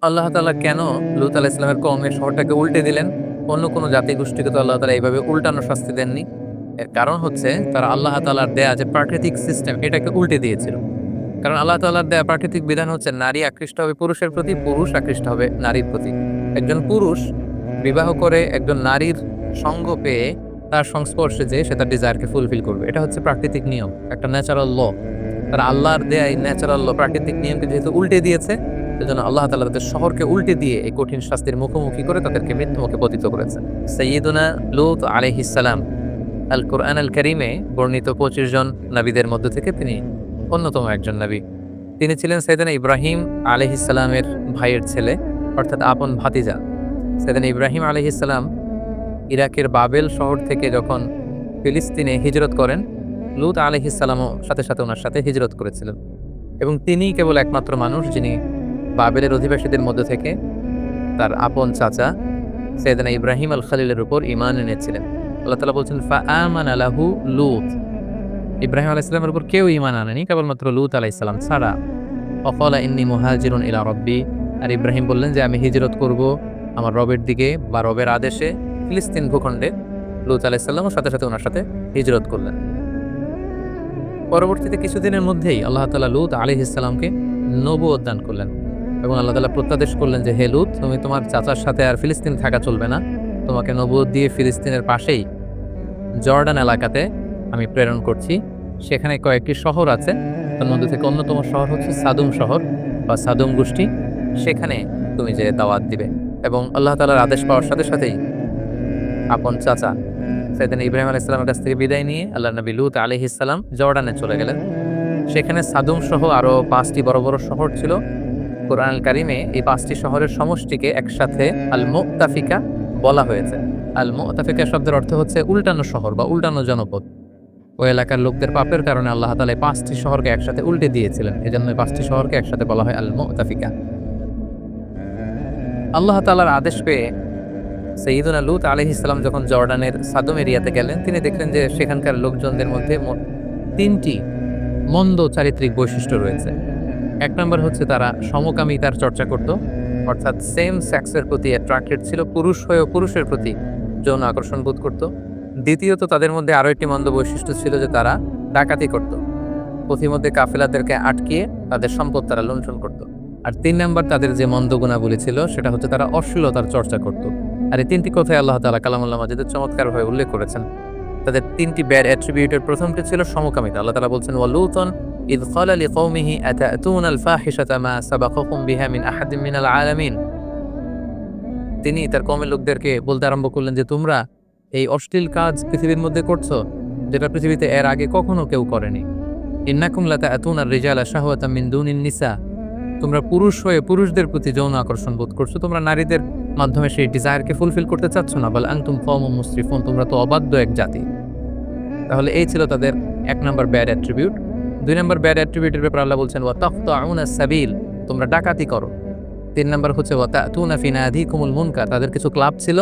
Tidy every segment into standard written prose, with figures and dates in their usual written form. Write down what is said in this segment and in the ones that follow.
আল্লাহ তাআলা কেন লূত আলাইহিস সালামের কওমের শহরটাকে উল্টে দিলেন? অন্য কোনো জাতিগোষ্ঠীকে তো আল্লাহ তাআলা এইভাবে উল্টানো শাস্তি দেননি। এর কারণ হচ্ছে তারা আল্লাহ তাআলার দেয়া যে প্রাকৃতিক সিস্টেম এটাকে উল্টে দিয়েছিল। কারণ আল্লাহ তাআলার দেয়া প্রাকৃতিক বিধান হচ্ছে নারী আকৃষ্ট হবে পুরুষের প্রতি, পুরুষ আকৃষ্ট হবে নারীর প্রতি। একজন পুরুষ বিবাহ করে একজন নারীর সঙ্গ পেয়ে তার সংস্পর্শে যেয়ে সে তার ডিজায়ারকে ফুলফিল করবে। এটা হচ্ছে প্রাকৃতিক নিয়ম, একটা ন্যাচারাল ল। তারা আল্লাহর দেয়া এই ন্যাচারাল ল প্রাকৃতিক নিয়মকে যেহেতু উল্টে দিয়েছে, সেজন্য আল্লাহ তাআলা তাদের শহরকে উল্টে দিয়ে এই কঠিন শাস্তির মুখোমুখি করে তাদেরকে মৃত্যুমুখে পতিত করেছেন। সাইয়্যিদুনা লূত আলাইহিস সালাম আল কোরআন আল কারীমে বর্ণিত ২৫ জন নবীদের মধ্য থেকে তিনি অন্যতম একজন নবী। তিনি ছিলেন সাইয়েদনা ইব্রাহিম আলাইহিস সালামের ভাইয়ের ছেলে, অর্থাৎ আপন ভাতিজা। সাইয়েদনা ইব্রাহিম আলাইহিস সালাম ইরাকের বাবেল শহর থেকে যখন ফিলিস্তিনে হিজরত করেন, লূত আলাইহিস সালামও সাথে, সাথে উনার সাথে হিজরত করেছিলেন। এবং তিনিই কেবল একমাত্র মানুষ যিনি বাবেলের অধিবাসীদের মধ্য থেকে তার আপন চাচা সাইয়েদনা ইব্রাহিম আল খলিলের উপর ঈমান এনেছিলেন। আল্লাহ তাআলা বলছেন ফাআমানা লাহু লূত। ইব্রাহিম আলাইহিস সালামের উপর কেউ ঈমান আনেনি, কেবলমাত্র লূত আলাইহিস সালাম ছাড়া। ওয়াকালা ইন্নী মুহাজিরুন ইলা রাব্বি। আর ইব্রাহিম বললেন যে আমি হিজরত করব আমার রবের দিকে বা রবের আদেশে ফিলিস্তিন ভূখণ্ডে। লূত আলাইহিস সালামও সাথে, সাথে উনার সাথে হিজরত করলেন। পরবর্তীতে কিছুদিনের মধ্যেই আল্লাহ তাআলা লূত আলাইহিস সালামকে নবুয়ত দান করলেন এবং আল্লাহ তাআলা প্রত্যাদেশ করলেন যে হে লূত, তুমি তোমার চাচার সাথে আর ফিলিস্তিন থাকা চলবে না। তোমাকে নবুয়ত দিয়ে ফিলিস্তিনের পাশেই জর্ডান এলাকাতে আমি প্রেরণ করছি। সেখানে কয়েকটি শহর আছে, তার মধ্যে থেকে অন্যতম শহর হচ্ছে সাদুম শহর বা সাদুম গোষ্ঠী। সেখানে তুমি যে দাওয়াত দিবে। এবং আল্লাহ তাআলার আদেশ পাওয়ার সাথে সাথেই আপন চাচা সাইয়েদনা ইব্রাহিম আলাইহিস সালামের কাছ থেকে বিদায় নিয়ে আল্লাহর নবী লূত আলাইহিস সালাম জর্ডানে চলে গেলেন। সেখানে সাদুম সহ আরো ৫টি বড় বড় শহর ছিল। কোরআন আল কারীমে এই ৫টি শহরের সমষ্টিকে একসাথে আল মুতাফিকা বলা হয়েছে। আল মুতাফিকা শব্দের অর্থ হচ্ছে উল্টানো শহর বা উল্টানো জনপদ। ওই এলাকার লোকদের পাপের কারণে আল্লাহ তাআলা এই ৫টি শহরকে একসাথে উল্টে দিয়েছিলেন। এজন্য এই ৫টি শহরকে একসাথে বলা হয় আল মুতাফিকা। আল্লাহ তাআলার আদেশ পেয়ে সাইয়্যিদুনা লূত আলাইহিস সালাম যখন জর্ডানের সাদুম এরিয়াতে গেলেন, তিনি দেখলেন যে সেখানকার লোকজনদের মধ্যে মোট ৩টি মন্দ চারিত্রিক বৈশিষ্ট্য রয়েছে। ১ নম্বর হচ্ছে তারা সমকামিতার চর্চা করত, অর্থাৎ সেম সেক্সের প্রতি অ্যাট্রাক্টেড ছিল, পুরুষ হয়েও পুরুষের প্রতি যৌন আকর্ষণ বোধ করত। দ্বিতীয়ত তাদের মধ্যে আরো একটি মন্দ বৈশিষ্ট্য ছিল যে তারা ডাকাতি করত, পথিমধ্যে কাফেলাদেরকে আটকিয়ে তাদের সম্পদ তারা লুণ্ঠন করত। আর ৩ নম্বর তাদের যে মন্দ গুণাবলী ছিল সেটা হচ্ছে তারা অশ্লীলতার চর্চা করত। আর এই ৩টি কথাই আল্লাহ তাআলা কালামুল্লাহ মাজিদে চমৎকারভাবে উল্লেখ করেছেন। তাদের ৩টি ব্যাড অ্যাট্রিবিউটের প্রথমটি ছিল সমকামিতা। আল্লাহ তাআলা বলছেন ওয়ালুতান ইয ক্বালা লিকওমিহি আতাতুনাল ফাহিশাতা মা সাবাকাকুম বিহা মিন আহাদিন মিনাল আলামিন। তিনি তার কওমের লোকদেরকে বলতে আরম্ভ করলেন যে তোমরা এই অশ্লীল কাজ পৃথিবীর মধ্যে করছো, যেটা পৃথিবীতে এর আগে কখনো কেউ করেনি। ইন্নাকুম লাতাতুনার রিজালা শাহওয়াতাম মিন দুনিন নিসা। তোমরা পুরুষ হয়ে পুরুষদের প্রতি যৌন আকর্ষণ বোধ করছো, তোমরা নারীদের মাধ্যমে সেই ডিজায়ারকে ফুলফিল করতে চাচ্ছ না। বাল আনতুম কওমুম মুসরিফুন, তোমরা তো অবাধ্য এক জাতি। তাহলে এই ছিল তাদের ১ নম্বর ব্যাড অ্যাট্রিবিউট। ২ নম্বর ব্যাড অ্যাট্রিবিউটের ব্যাপারে আল্লাহ বলছেন ওয়া তাকতাউনাস সাবিল, তোমরা ডাকাতি করো। ৩ নম্বর হচ্ছে ওয়া তাতুনা ফি নাদিকুমুল মুনকার, তাদের কিছু ক্লাব ছিল,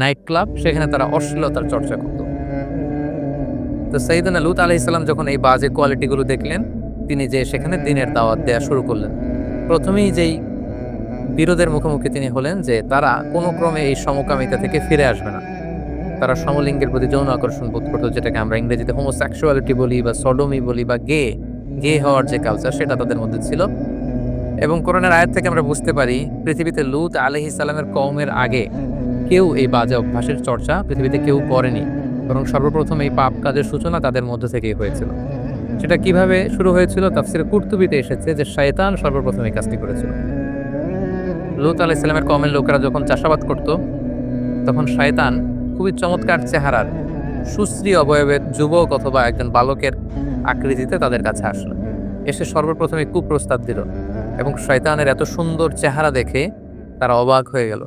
নাইট ক্লাব, সেখানে তারা অশ্লীলতার চর্চা করত। তো সাইয়েদনা লূত আলাইহিস সালাম যখন এই বাজে কোয়ালিটিগুলো দেখলেন, তিনি যে সেখানে দ্বীনের দাওয়াত দেয়া শুরু করলেন। প্রথমেই যেই বিরোধের মুখোমুখি তিনি হলেন যে তারা কোনো ক্রমে এই সমকামিতা থেকে ফিরে আসবে না। তারা সমলিঙ্গের প্রতি যৌন আকর্ষণ বোধ করতো, যেটাকে আমরা ইংরেজিতে হোমোসেক্সুয়ালিটি বলি বা সডোমি বলি বা গে হওয়ার যে কালচার সেটা তাদের মধ্যে ছিল। এবং কোরআনের আয়াত থেকে আমরা বুঝতে পারি পৃথিবীতে লূত আলাইহিস সালামের কওমের আগে কেউ এই বাজে অভ্যাসের চর্চা পৃথিবীতে কেউ করেনি, বরং সর্বপ্রথম এই পাপ কাজের সূচনা তাদের মধ্য থেকেই হয়েছিল। সেটা কিভাবে শুরু হয়েছিল তাফসীরে কুরতুবীতে এসেছে যে শয়তান সর্বপ্রথম এই কাজটি করেছিল। লূত আলাইহিস সালামের কওমের লোকেরা যখন চাষাবাদ করত, তখন শয়তান খুবই চমৎকার চেহারার সুশ্রী অবয়বের যুবক অথবা একজন বালকের আকৃতিতে তাদের কাছে আসলো, এসে সর্বপ্রথমে কুপ্রস্তাব দিল। এবং শয়তানের এত সুন্দর চেহারা দেখে তারা অবাক হয়ে গেল।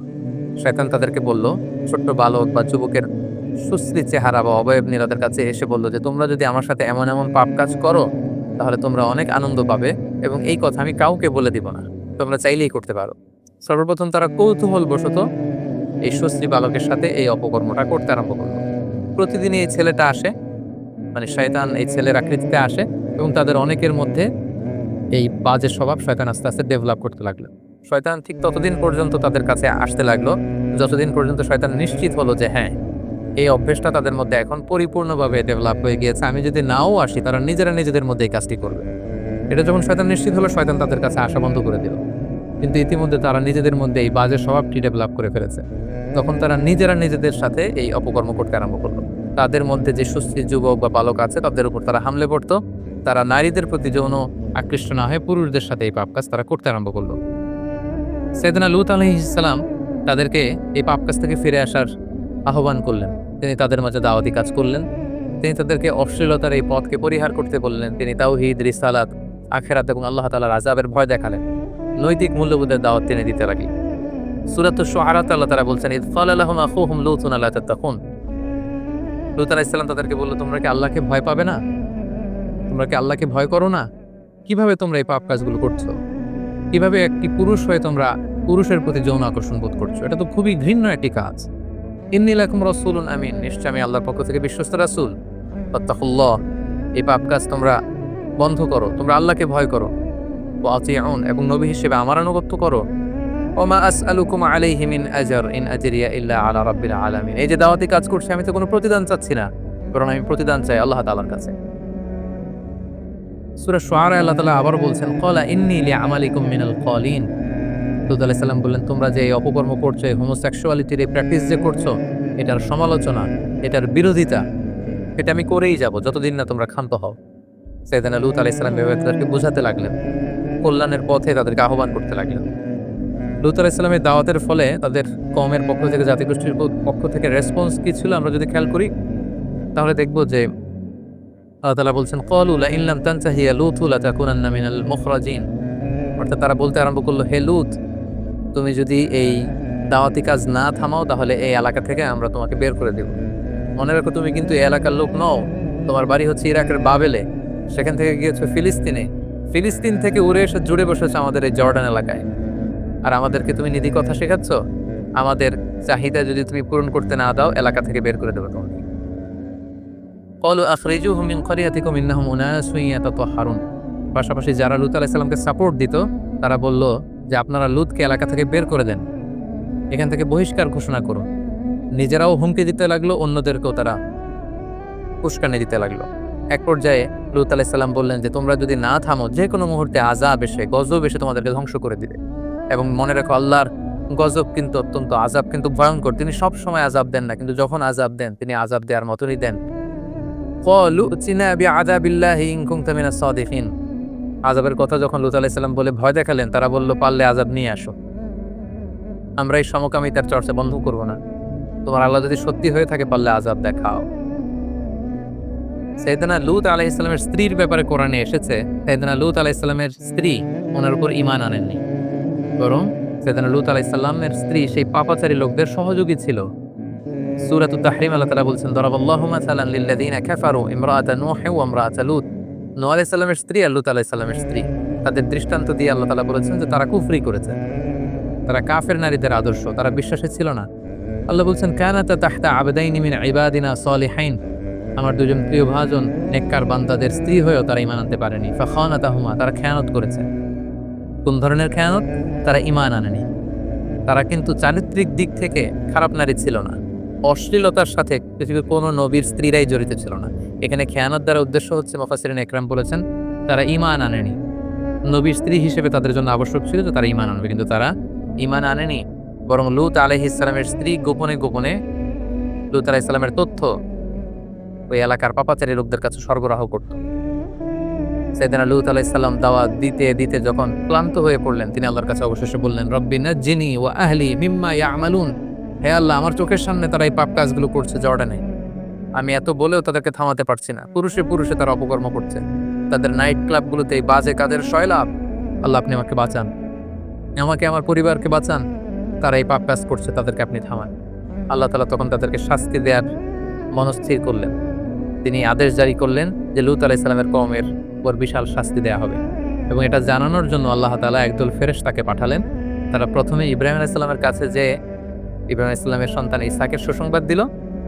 শয়তান তাদেরকে বলল, ছোট্ট বালক বা যুবকের সুশ্রী চেহারা বা অবয়ব নিয়ে তাদের কাছে এসে বলল যে তোমরা যদি আমার সাথে এমন এমন পাপ কাজ করো তাহলে তোমরা অনেক আনন্দ পাবে এবং এই কথা আমি কাউকে বলে দিব না, তোমরা চাইলেই করতে পারো। সর্বপ্রথম তারা কৌতূহল বশত এই সুশ্রী বালকের সাথে এই অপকর্মটা করতে আরম্ভ করলো। প্রতিদিনই এই ছেলেটা আসে, মানে শয়তান এই ছেলের আকৃতিতে আসে এবং তাদের অনেকের মধ্যে এই বাজে স্বভাব শয়তান আস্তে আস্তে ডেভেলপ করতে লাগলো। শয়তান ঠিক ততদিন পর্যন্ত তাদের কাছে আসতে লাগলো যতদিন পর্যন্ত শয়তান নিশ্চিত হলো যে হ্যাঁ, এই অভ্যেসটা তাদের মধ্যে এখন পরিপূর্ণভাবে ডেভেলপ হয়ে গিয়েছে, আমি যদি নাও আসি তারা নিজেরা নিজেদের মধ্যে এই কাজটি করবে। এটা যখন শয়তান নিশ্চিত হলো, শয়তান তাদের কাছে আসা বন্ধ করে দিল। কিন্তু ইতিমধ্যে তারা নিজেদের মধ্যে এই বাজে স্বভাবটি ডেভেলপ করে ফেলেছে। তখন তারা নিজেরা নিজেদের সাথে এই অপকর্ম করতে আরম্ভ করলো। তাদের মধ্যে যে সুস্থির যুবক বা বালক আছে তাদের উপর তারা হামলে পড়তো। তারা নারীদের প্রতি যৌন আকৃষ্ট না হয়ে পুরুষদের সাথে এই পাপ কাজ তারা করতে আরম্ভ করলো। সাইয়েদনা লূত আলাইহিস সালাম তাদেরকে এই পাপ কাজ থেকে ফিরে আসার আহ্বান করলেন। তিনি তাদের মাঝে দাওয়াতি কাজ করলেন। তিনি তাদেরকে অশ্লীলতার এই পথকে পরিহার করতে বললেন। তিনি তাওহীদ, রিসালাত, আখিরাত এবং আল্লাহ তাআলার আযাবের ভয় দেখালেন। নৈতিক মূল্যবোধের দাওয়াত তিনি দিতে লাগলেন। সূরাতুশ শুআরাতে আল্লাহ তাআলা বলছেন, ইয ক্বালা লাহুম আখুহুম লূতুন আলা তাত্তাকুন। লূত আলাইহিস সালাম তাদেরকে বলল, তোমরা কি আল্লাহকে ভয় পাবে না? তোমরা কি আল্লাহকে ভয় করো না? কিভাবে তোমরা এই পাপ কাজগুলো করছো? কিভাবে একটি পুরুষ হয়ে তোমরা পুরুষের প্রতি যৌন আকর্ষণ বোধ করছো? এটা তো খুবই ঘৃণ্য একটি কাজ। ইন্নী লাকুম রাসূলুন আমিন, নিশ্চয় আমি আল্লাহর পক্ষ থেকে বিশ্বস্ত রাসূল। ফাত্তাকুল্লাহ, এই পাপ কাজ তোমরা বন্ধ করো, তোমরা আল্লাহকে ভয় করো। ওয়া আতিউন, এবং নবী হিসেবে আমার আনুগত্য করো। ওমা আসআলুকুম আলাইহি মিন আজর ইন আজরিয়া ইল্লা আলা রাব্বিল আলামিন। এই যে দাওয়াতি কাজ করছি, আমি তো কোনো প্রতিদান চাচ্ছি না, বরং আমি প্রতিদান চাই আল্লাহ তাআলার কাছে। সূরা শুআরা আল্লাহ তাআলা আবার বলছেন, ক্বালা ইন্নী লিআমালিকুম মিনাল ক্বালিন। লূত আলাইহিস সালাম বললেন, তোমরা যে এই অপকর্ম করছো, এই হোমোসেক্সুয়ালিটির এই প্র্যাকটিস যে করছো, এটার সমালোচনা, এটার বিরোধিতা, এটা আমি করেই যাব যতদিন না তোমরা ক্ষান্ত হও। সাইয়েদনা লূত আলাইহিস সালাম এভাবে তাদেরকে বুঝাতে লাগলেন, কল্যাণের পথে তাদেরকে আহ্বান করতে লাগলেন। লূত আলাইহিস সালামের দাওয়াতের ফলে তাদের কওমের পক্ষ থেকে, জাতিগোষ্ঠীর পক্ষ থেকে রেসপন্স কি ছিল আমরা যদি খেয়াল করি, তাহলে দেখব যে আল্লাহ তাআলা বলছেন, ক্বালু লা ইন লাম তানতাহি ইয়া লূতু লাতাকুনান্না মিনাল মুখরাজিন। অর্থাৎ তারা বলতে আরম্ভ করলো, হে লূত, তুমি যদি এই দাওয়াতি কাজ না থামাও তাহলে এই এলাকা থেকে আমরা তোমাকে বের করে দেব। মনে রাখো, তুমি কিন্তু এই এলাকার লোক নও, তোমার বাড়ি হচ্ছে ইরাকের বাবেলে, সেখান থেকে গিয়েছো ফিলিস্তিনে, ফিলিস্তিন থেকে উড়ে এসে জুড়ে বসেছো আমাদের এই জর্ডান এলাকায়, আর আমাদেরকে তুমি নীতি কথা শেখাচ্ছ। আমাদের চাহিদা যদি তুমি পূরণ করতে না দাও, এলাকা থেকে বের করে দেবো তোমাকে। ক্বালু আখরিজুহুম মিন ক্বরিয়াতিকুম ইন্নাহুম উনাসুন ইয়াতাতাহহারুন। পাশাপাশি যারা লূত আলাইহিস সালামকে সাপোর্ট দিত, তারা বলল যে আপনারা লূতকে এলাকা থেকে বের করে দেন, এখান থেকে বহিষ্কার ঘোষণা করুন। নিজেরাও হুমকি দিতে লাগলো, অন্যদেরকেও তারা উস্কানি দিতে লাগলো। এক পর্যায়ে লূত আলাইহিস সালাম বললেন যে তোমরা যদি না থামো, যে কোনো মুহূর্তে আযাব এসে, গজব এসে তোমাদেরকে ধ্বংস করে দিবে। এবং মনে রাখো, আল্লাহর গজব কিন্তু অত্যন্ত, আযাব কিন্তু ভয়ঙ্কর। তিনি সব সময় আযাব দেন না, কিন্তু যখন আযাব দেন তিনি আযাব দেওয়ার মতনই দেন। ক্বালু উতিনা বিআযাবিল্লাহি ইন কুনতা মিনাস সাদিকিন। আযাবের কথা যখন লূত আলাইহিস সালাম বলে ভয় দেখালেন, তারা বলল, পারলে আযাব নিয়ে আসো, আমরা এই সমকামিতার চর্চা বন্ধ করব না। তোমার আল্লাহ যদি সত্যি হয়ে থাকে, পারলে আযাব দেখাও। সাইয়েদনা লূত আলাইহিস সালামের স্ত্রীর ব্যাপারে কোরআনে এসেছে, সাইয়েদনা লূত আলাইহিস সালামের স্ত্রী ওনার উপর ঈমান আনেননি, বরং সাইয়েদনা লূত আলাইহিস সালামের স্ত্রী সেই পাপাচারী লোকদের সহযোগী ছিল। সূরাতুত তাহরিম আল্লাহ তাআলা বলছেন, দরাবাল্লাহু মাসালান লিল্লাযীনা কাফারু ইমরাআতা নূহ ওয়া ইমরাআতা লূত। নূহ আলাইহিস সালামের স্ত্রী আর লূত আলাইহিস সালামের স্ত্রী, তাদের দৃষ্টান্ত দিয়ে আল্লাহ তাআলা বলেছেন যে তারা কুফরি করেছে, তারা কাফের নারীদের আদর্শ, তারা বিশ্বাসী ছিল না। আল্লাহ বলছেন, কানাতা তাহতা আবদাইনি মিন ইবাদিনা সালিহাইন। আমার দুজন প্রিয়ভাজন নেককার বান্দাদের স্ত্রী হয়েও তারা ঈমান আনতে পারেনি। ফাখানাতাহুমা, তারা খেয়ানত করেছে। কোন ধরনের খেয়ানত? তারা ঈমান আনেনি। তারা কিন্তু চারিত্রিক দিক থেকে খারাপ নারী ছিল না, অশ্লীলতার সাথে পৃথিবীর কোনো নবীর স্ত্রীরাই জড়িত ছিল না। এখানে খেয়ানত দ্বারা উদ্দেশ্য হচ্ছে, মুফাসসিরিন ইকরাম বলেছেন, তারা ঈমান আনেনি। নবীর স্ত্রী হিসেবে তাদের জন্য আবশ্যক ছিল যে তারা ঈমান আনবে, কিন্তু তারা ঈমান আনেনি। বরং লূত আলাইহিস সালামের স্ত্রী গোপনে গোপনে লূত আলাইহিস সালামের তথ্য ওই এলাকার পাপাচারী লোকদের কাছে সরবরাহ করত। সাইয়েদনা লূত আলাইহিস সালাম দাওয়াত দিতে দিতে যখন ক্লান্ত হয়ে পড়লেন, তিনি আল্লাহর কাছে অবশেষে বললেন, রব্বি নাজ্জিনি ওয়া আহলি মিম্মা ইয়ামালুন। হে আল্লাহ, আমার চোখের সামনে তারা এই পাপ কাজগুলো করছে জর্ডানে, আমি এত বলেও তাদেরকে থামাতে পারছি না। পুরুষে পুরুষে তারা অপকর্ম করছে, তাদের নাইট ক্লাবগুলোতে এই বাজে কাজের সয়লাভ। আল্লাহ, আপনি আমাকে বাঁচান, আমাকে, আমার পরিবারকে বাঁচান। তারা এই পাপ কাজ করছে, তাদেরকে আপনি থামান। আল্লাহ তাআলা তখন তাদেরকে শাস্তি দেওয়ার মনস্থির করলেন। তিনি আদেশ জারি করলেন যে লূত আলাইহিস সালামের কওমের উপর বিশাল শাস্তি দেয়া হবে, এবং এটা জানানোর জন্য আল্লাহ তাআলা একদল ফেরেশতাকে পাঠালেন। তারা প্রথমে ইব্রাহিম আলাইহিস সালামের কাছে যে ইব্রাহিম আলাইহিস সালামের সন্তান ইসহাকের সুসংবাদ দিল,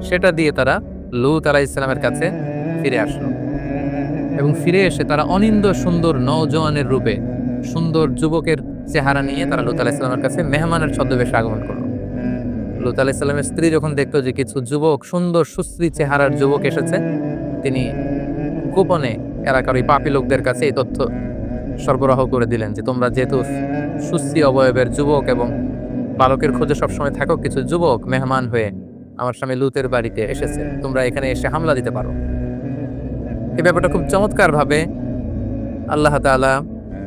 সেটা দিয়ে তারা লূত আলাইহিস সালামের কাছে ফিরে আসলো। এবং ফিরে এসে তারা অনিন্দ্য সুন্দর নওজোয়ানের রূপে, সুন্দর যুবকের চেহারা নিয়ে তারা লূত আলাইহিস সালামের কাছে মেহমানের ছদ্মবেশে আগমন করলো। লূত আলাইহিস সালামের স্ত্রী যখন দেখলো যে কিছু যুবক, সুন্দর সুশ্রী চেহারার যুবক এসেছে, তিনি গোপনে এলাকার ওই পাপী লোকদের কাছে এই তথ্য সরবরাহ করে দিলেন যে তোমরা যেহেতু সুশ্রী অবয়বের যুবক এবং বালকের খোঁজে সবসময় থাকো, কিছু যুবক মেহমান হয়ে আমার স্বামী লূতের বাড়িতে এসেছে, তোমরা এখানে এসে হামলা দিতে পারো। এই ব্যাপারটা খুব চমৎকার ভাবে আল্লাহ তাআলা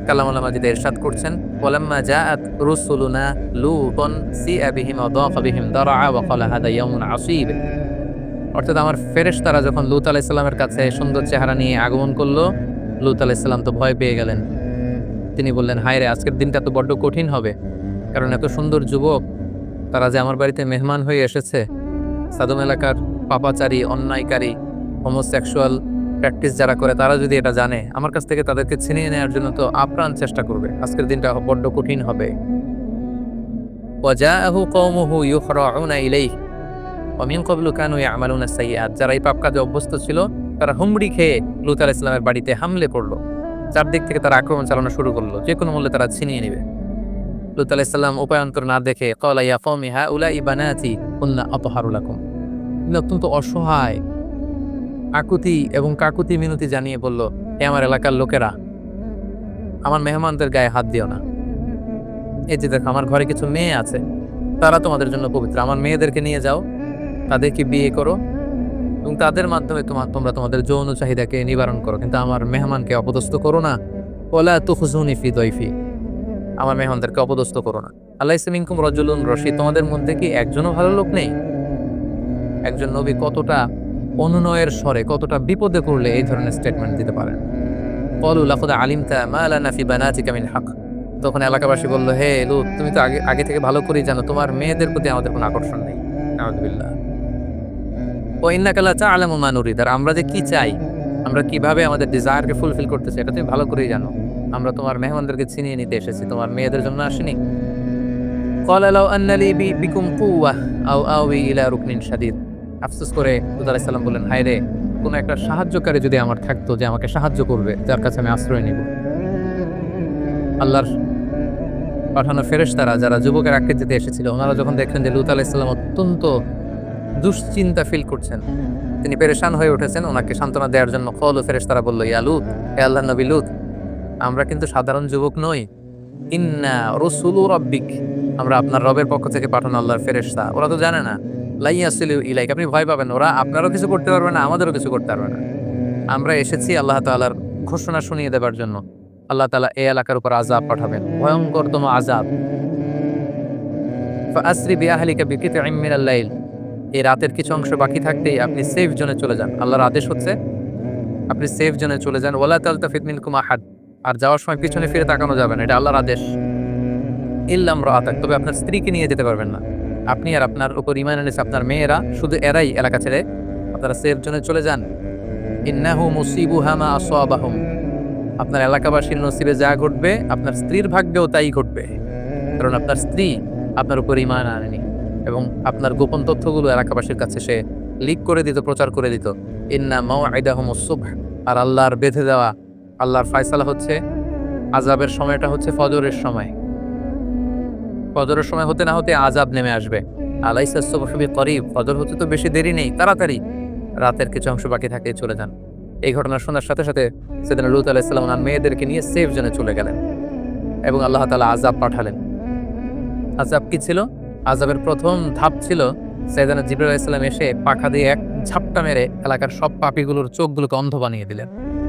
কালামুল মাজিদে ইরশাদ করছেন, ওয়ালাম্মা জাআত রুসুলুনা লূতান সিআ বিহিম ওয়া দাqa বিহিম দারআ ওয়া ক্বালা হাদা ইয়াউমুন আসীব। অর্থাৎ আমার ফেরেশতারা যখন লূত আলাইহিস সালামের কাছে সুন্দর চেহারা নিয়ে আগমন করলো, লূত আলাইহিস সালাম তো ভয় পেয়ে গেলেন। তিনি বললেন, হায় রে, আজকের দিনটা তো বড্ড কঠিন হবে, কারণ এত সুন্দর যুবক তারা যে আমার বাড়িতে মেহমান হয়ে এসেছে, সাদম এলাকার পাপাচারী, অন্যায়কারী, হোমোসেক্সুয়াল প্র্যাকটিস যারা করে, তারা যদি এটা জানে, আমার কাছ থেকে তাদেরকে ছিনিয়ে নেওয়ার জন্য তো আপ্রাণ চেষ্টা করবে। আজকের দিনটা বড্ড কঠিন হবে। ওয়াজাআহু কওমুহু ইউখরাউনা ইলাইহি ওয়া মিন ক্বাবলু কানু ইয়ামালুনা সাইয়্যাত। যারা এই পাপ কাজে অভ্যস্ত ছিল, তারা হুমড়ি খেয়ে লূত আলাইহিস সালামের বাড়িতে হামলে পড়লো। চারদিক থেকে তারা আক্রমণ চালানো শুরু করলো, যে কোনো মূল্যে তারা ছিনিয়ে নেবে। লূত আলাইহিস সালাম উপায়ান্তর না দেখে ক্বালা ইয়া কওমি হাউলাই বানাতি কুননা আতহারু লাকুম। তিনি অত্যন্ত অসহায়, আকুতি এবং কাকুতি মিনতি জানিয়ে বলল, হে আমার এলাকার লোকেরা, আমার মেহমানদের গায়ে হাত দিও না। এই যে দেখো, আমার ঘরে কিছু মেয়ে আছে, তারা তোমাদের জন্য পবিত্র। আমার মেয়েদেরকে নিয়ে যাও, তাদেরকে বিয়ে করো এবং তাদের মাধ্যমে তোমরা তোমাদের যৌন চাহিদাকে নিবারণ করো, কিন্তু আমার মেহমানকে অপদস্থ করো না। ওয়ালা তুখজুনি ফি দয়ফি, আমার মেহমানদেরকে অপদস্থ করো না। আলাইসা মিনকুম রাজুলুন রশীদ, তোমাদের মধ্যে কি একজনও ভালো লোক নেই? একজন নবী কতটা অনুনয়ের স্বরে, কতটা বিপদে পড়লে এই ধরনের স্টেটমেন্ট দিতে পারেন। ক্বালু লাকাদ আলিমতা মা লানা ফি বানাতিকা মিন হক। তখন এলাকাবাসী বলল, হে লূত, তুমি তো আগে থেকে ভালো করেই জানো তোমার মেয়েদের প্রতি আমাদের কোনো আকর্ষণ নেই। নাউযুবিল্লাহ। ওয়া ইন্নাকা লা তা'লামু মা নুরিদ, আর আমরা যে কি চাই, আমরা কিভাবে আমাদের ডিজায়ারকে ফুলফিল করতে চাই, এটা তুমি ভালো করেই জানো। আমরা তোমার মেহমানদেরকে ছিনিয়ে নিতে এসেছি, তোমার মেয়েদের জন্য আসিনি। ক্বালা লাউ আন্না লি বিকুম কুওয়া আও আওয়ি ইলা রুকনিন শাদীদ। আফসোস করে লূত আলাইহিস সালাম বললেন, হায় রে, কোনো একটা সাহায্যকারী যদি আমার থাকতো, যে আমাকে সাহায্য করবে, যার কাছে আমি আশ্রয় নিব। আল্লাহর পাঠানো ফেরেশতারা যারা যুবকের আকৃতিতে এসেছিল, ওনারা যখন দেখলেন যে লূত আলাইহিস সালাম অত্যন্ত দুশ্চিন্তা ফিল করছেন, তিনি পেরেশান হয়ে উঠেছেন, ওনাকে সান্ত্বনা দেওয়ার জন্য ক্বালু ফেরেশতারা বলল, ইয়া লূত, হে আল্লাহর নবী লূত, আমরা কিন্তু সাধারণ যুবক নই। ইন্না রাসূলু রাব্বিক, আমরা আপনার রবের পক্ষ থেকে পাঠানো আল্লাহর ফেরেশতা। ওরা তো জানে না। লা ইয়াসিলু ইলাইক, আপনি ভয় পাবেন, ওরা আপনারও কিছু করতে পারবে না, আমাদেরও কিছু করতে পারবে না। আমরা এসেছি আল্লাহ তাআলার ঘোষণা শুনিয়ে দেবার জন্য। আল্লাহ তাআলা এই এলাকার উপর আযাব পাঠাবেন, ভয়ঙ্করতম আযাব। ফাআসরি বিআহলিকা বিকিতইম মিনাল লাইল, এই রাতের কিছু অংশ বাকি থাকতেই আপনি সেফ জোনে চলে যান। আল্লাহর আদেশ হচ্ছে আপনি সেফ জোনে চলে যান। ওয়ালা তালতাফিত মিনকুম আহাদ, আর যাওয়ার সময় পিছনে ফিরে তাকানো যাবে না, এটা আল্লাহর আদেশ। ইল্লা ইমরাআতাক, তবে আপনার স্ত্রীকে নিয়ে যেতে পারবেন না। আপনি আর আপনার উপর ঈমান এনেছে আপনার মেয়েরা, শুধু এরাই এলাকা ছেড়ে আপনারা সেফ জোনে চলে যান। ইন্নাহু মুসিবুহা মা আসাবাহুম, আপনার এলাকাবাসীর নসিবে যা ঘটবে, আপনার স্ত্রীর ভাগ্যেও তাই ঘটবে, কারণ আপনার স্ত্রী আপনার উপর ঈমান আনেনি এবং আপনার গোপন তথ্যগুলো এলাকাবাসীর কাছে সে লিক করে দিত, প্রচার করে দিত। ইন্না মাওইদাহুমুস সুবহ, আর আল্লাহর বেঁধে দেওয়া, আল্লাহর ফয়সালা হচ্ছে, আযাবের সময়টা হচ্ছে ফজরের সময়। ফজরের সময় হতে না হতে আযাব নেমে আসবে। আলাইসা সুবহু বিকরিব, ফজর হতে তো বেশি দেরি নেই, তাড়াতাড়ি রাতের কিছু অংশ বাকি থাকে চলে যান। এই ঘটনা শোনার সাথে সাথে সেদিন লূত আলাইহিস সালাম ওনার মেয়েদেরকে নিয়ে সেফ জোনে চলে গেলেন এবং আল্লাহ তাআলা আযাব পাঠালেন। আযাব কি ছিল? আযাবের প্রথম ধাপ ছিল সাইয়েদনা জিবরাইল আলাইহিস সালাম এসে পাখা দিয়ে এক ঝাপটা মেরে এলাকার সব পাপীগুলোর চোখগুলোকে অন্ধ বানিয়ে দিলেন।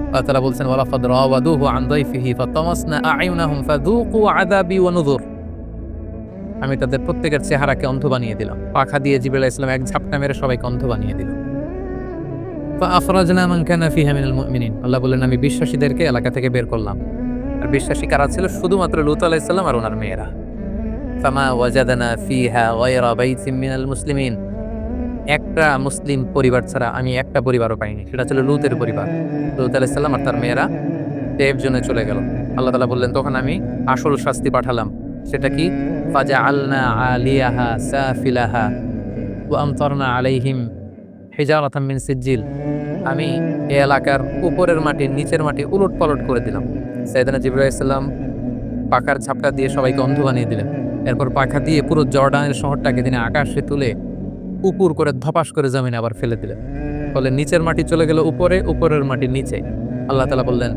আল্লাহ তাআলা বলছেন, ওয়ালাকাদ রাওয়াদুহু আন দাইফিহি ফাতামাসনা আ'ইউনাহুম ফাযুকু আযাবি ওয়া নুযুর, আমি তাদের প্রত্যেকের চেহারাকে অন্ধ বানিয়ে দিলাম। পাখা দিয়ে জিবরাইল আলাইহিস সালাম এক ঝাপটা মেরে সবাইকে অন্ধ বানিয়ে দিল। ফাআখরাজনা মান কানা ফিহা মিনাল মুমিনিন, আল্লাহ বললেন, আমি বিশ্বাসীদেরকে এলাকা থেকে বের করলাম। আর বিশ্বাসী কারা ছিল? শুধুমাত্র লূত আলাইহিস সালাম আর ওনার মেয়েরা। ফামা ওয়াজাদনা ফিহা গায়রা বাইতিন মিনাল মুসলিমিন, একটা মুসলিম পরিবার ছাড়া আমি একটা পরিবারও পাইনি, সেটা ছিল লূতের পরিবার। লূত আলাইহিস সালাম আর তার মেয়েরা সেফ জোনে চলে গেল। আল্লাহ তাআলা বললেন, তখন আমি আসল শাস্তি পাঠালাম। সেটা কি? ফাজআলনা আলিয়াহা সাফিলাহা ওয়া আমতারনা আলাইহিম হিজারাতাম মিন সিজ্জিল, আমি এই এলাকার উপরের মাটি নিচের মাটি উলট পালট করে দিলাম। সাইয়েদনা জিবরাইল আলাইহিস সালাম পাখার ঝাপটা দিয়ে সবাইকে অন্ধ বানিয়ে দিলেন। এরপর পাখা দিয়ে পুরো জর্ডানের শহরটাকে তিনি আকাশে তুলে উপুর করে ধপাস করে জমিনে আবার ফেলে দিলেন। ফলে নিচের মাটি চলে গেল উপরে, উপরের মাটি নিচে। আল্লাহ তাআলা বললেন,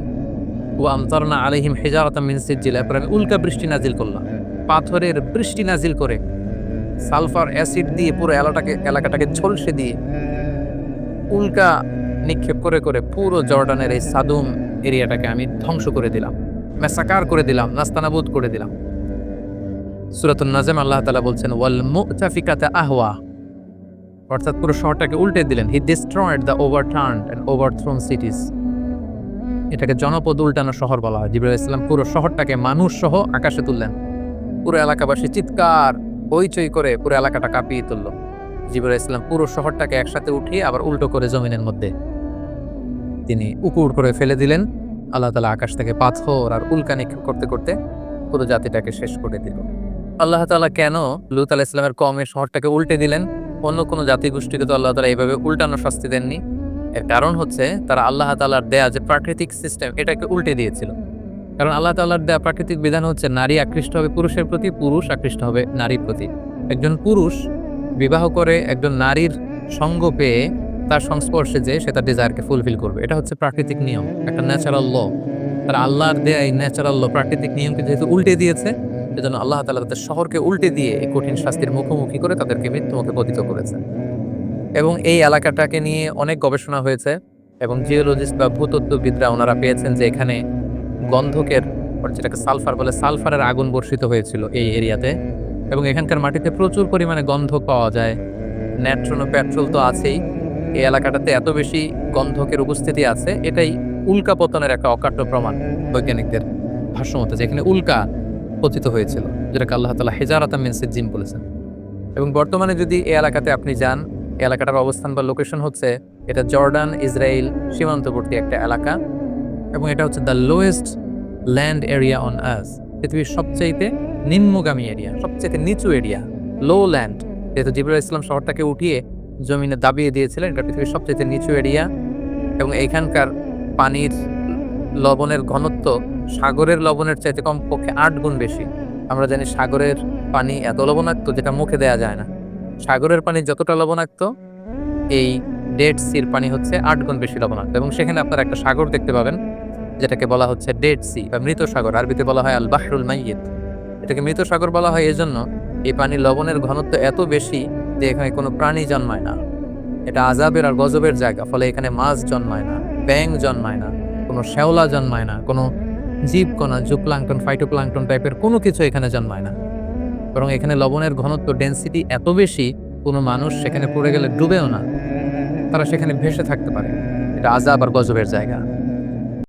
ওয়া আমতারনা আলাইহিম হিজারাতাম মিন সিজ্জিল। এরপর আমি উল্কা বৃষ্টি নাজিল করলাম, পাথরের বৃষ্টি নাজিল করে সালফার অ্যাসিড দিয়ে পুরো এলাকাটাকে ঝলসে দিয়ে উল্কা নিক্ষেপ করে করে পুরো জর্ডানের এই সাদুম এরিয়াটাকে আমি ধ্বংস করে দিলাম, ম্যাসাকার করে দিলাম, নাস্তানাবুদ করে দিলাম। সূরাতুন নাজম আল্লাহ তাআলা বলছেন, ওয়াল মুতাফিকাতা আহওয়া, অর্থাৎ পুরো শহরটাকে উল্টে দিলেন। হি ডিস্ট্রয়েড দ্য ওভারটার্নড এন্ড ওভারথ্রোন সিটিজ। এটাকে জনপদ উল্টানো শহর বলা হয়। জিবরাইল আলাইহিস সালাম পুরো শহরটাকে মানুষ সহ আকাশে তুললেন। পুরো এলাকাবাসী চিৎকার হইচই করে পুরো এলাকাটা কাঁপিয়ে তুলল। জিবরাইল আলাইহিস সালাম পুরো শহরটাকে একসাথে উঠিয়ে আবার উল্টো করে জমিনের মধ্যে তিনি উকুড় করে ফেলে দিলেন। আল্লাহ তাআলা আকাশ থেকে পাথর আর উল্কা নিক্ষেপ করতে করতে পুরো জাতিটাকে শেষ করে দিল। আল্লাহ তাআলা কেন লূত আলাইহিস সালামের কওমের শহরটাকে উল্টে দিলেন? অন্য কোনো জাতিগোষ্ঠীকে তো আল্লাহ তাআলা এইভাবে উল্টানো শাস্তি দেননি। এর কারণ হচ্ছে তারা আল্লাহ তাআলার দেয়া যে প্রাকৃতিক সিস্টেম এটাকে উল্টে দিয়েছিল। কারণ আল্লাহ তাআলার দেয়া প্রাকৃতিক বিধান হচ্ছে নারী আকৃষ্ট হবে পুরুষের প্রতি, পুরুষ আকৃষ্ট হবে নারীর প্রতি। একজন পুরুষ বিবাহ করে একজন নারীর সঙ্গ পেয়ে তার সংস্পর্শে যে সে তার ডিজায়ারকে ফুলফিল করবে, এটা হচ্ছে প্রাকৃতিক নিয়ম, একটা ন্যাচারাল ল। তারা আল্লাহর দেয়া এই ন্যাচারাল ল, প্রাকৃতিক নিয়মকে যেহেতু উল্টে দিয়েছে, সেজন্য আল্লাহ তাআলা তাদের শহরকে উল্টে দিয়ে এই কঠিন শাস্তির মুখোমুখি করে তাদেরকে মৃত্যুমুখে পতিত করেছে। এবং এই এলাকাটাকে নিয়ে অনেক গবেষণা হয়েছে এবং জিওলজিস্ট বা ভূতত্ত্ববিদরা ওনারা পেয়েছেন যে এখানে গন্ধকের, যেটাকে সালফার বলে, সালফারের আগুন বর্ষিত হয়েছিল এই এরিয়াতে। এবং এখানকার মাটিতে প্রচুর পরিমাণে গন্ধক পাওয়া যায়। ন্যাট্রন ও পেট্রোল তো আছেই। এই এলাকাটাতে এত বেশি গন্ধকের উপস্থিতি আছে, এটাই উল্কা পতনের একটা অকাট্য প্রমাণ বৈজ্ঞানিকদের ভাষ্যমতে, যেখানে উল্কা পতিত হয়েছিল, যেটাকে আল্লাহ তাআলা হিজারাতাম মিন সিজ্জিন বলেছেন। এবং বর্তমানে যদি এই এলাকাতে আপনি যান, এই এলাকাটার অবস্থান বা লোকেশন হচ্ছে, এটা জর্ডান ইসরায়েল সীমান্তবর্তী একটা এলাকা এবং এটা হচ্ছে the lowest land area on earth. পৃথিবীর সবচাইতে নিম্নগামী এরিয়া, সবচাইতে নিচু এরিয়া, লো ল্যান্ড। যেহেতু জিবরাইল ইসলাম শহরটাকে উঠিয়ে জমিনে দাবিয়ে দিয়েছিলেন, এটা পৃথিবীর সবচাইতে নিচু এরিয়া। এবং এইখানকার পানির লবণের ঘনত্ব সাগরের লবণের চাইতে কমপক্ষে 8 গুণ বেশি। আমরা জানি সাগরের পানি এত লবণাক্ত যেটা মুখে দেয়া যায় না। সাগরের পানি যতটা লবণাক্ত, এই ডেড সির পানি হচ্ছে 8 গুণ বেশি লবণাক্ত। এবং সেখানে আপনারা একটা সাগর দেখতে পাবেন যেটাকে বলা হচ্ছে ডেড সি বা মৃত সাগর, আরবিতে বলা হয় আল বাহরুল মাইয়িত। এটাকে মৃত সাগর বলা হয় এজন্য এই পানির লবণের ঘনত্ব এত বেশি যে এখানে কোনো প্রাণী জন্মায় না। এটা আযাবের আর গজবের জায়গা। ফলে এখানে মাছ জন্মায় না, ব্যাঙ জন্মায় না, কোনো শ্যাওলা জন্মায় না, কোনো জীবকণা, জুপ্লাঙ্কটন, ফাইটোপ্লাঙ্কটন টাইপের কোনো কিছু এখানে জন্মায় না। বরং এখানে লবণের ঘনত্ব, ডেন্সিটি এত বেশি, কোনো মানুষ সেখানে পড়ে গেলে ডুবেও না, তারা সেখানে ভেসে থাকতে পারে। এটা আযাব আর গজবের জায়গা।